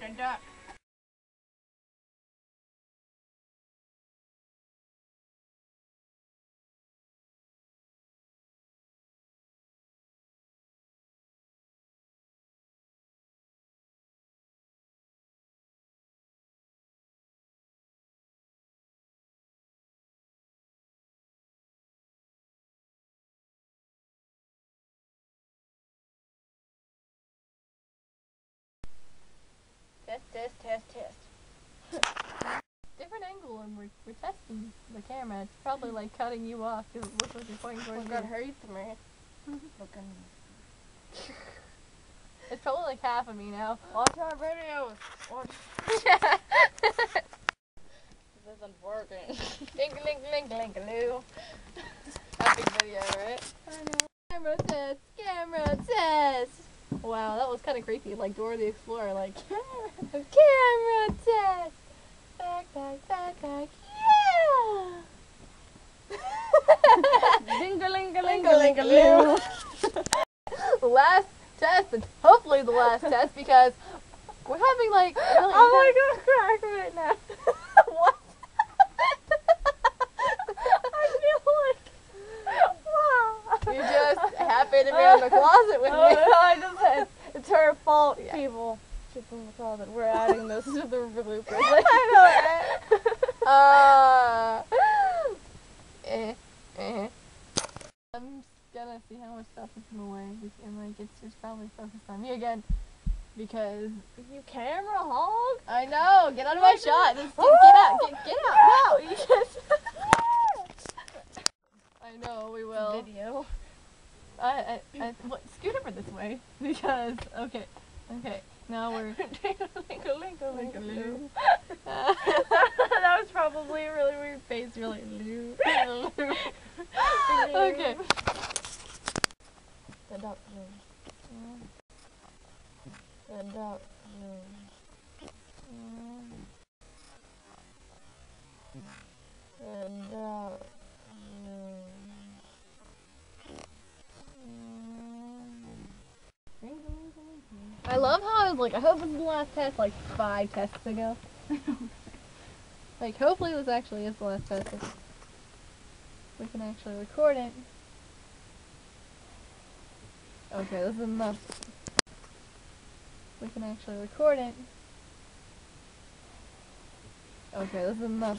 da. Test. Different angle, and we're testing the camera. It's probably like cutting you off because it looks like you're pointing towards me. That hurts me. It's probably like half of me now. Watch our videos. Watch. Yeah. This isn't working. Ding-a-ling-a-ling-a-ling-a-loo. Epic video, right? I know. Camera test. Camera test. Wow, that was kind of creepy, like Dora the Explorer, like camera test. Back, yeah. Ding-a-ling-a-ling-a-ling-a-loo. The last test, and hopefully the last test, because we're having like really Oh my god, crack right now. what? I feel like, wow. You're just happy to be in the closet with Oh, me. no, I just said, it's her fault, Yeah. people. She's in the closet. We're adding this to the bloopers. I know, right? I'm just gonna see how much stuff is in the way, and like it's just probably focused on me again, because You camera hog? I know. Get out of my shot. Just get out. Get out. No, you just. I know we will. Video. What, scoot over this way, because okay. Now we're. Ding-a-ling-a-ling-a-loo. Uh, That was probably a really weird face, really. okay. Stand up, Stand up, Stand up, I love how I was like, I hope this is the last test, like 5 tests ago. Like, hopefully this actually is the last test. We can actually record it. Okay, this is enough. We can actually record it. Okay, this is enough.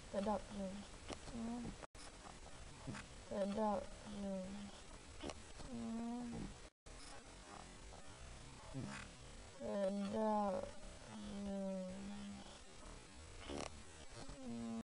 Stand up, Stand up,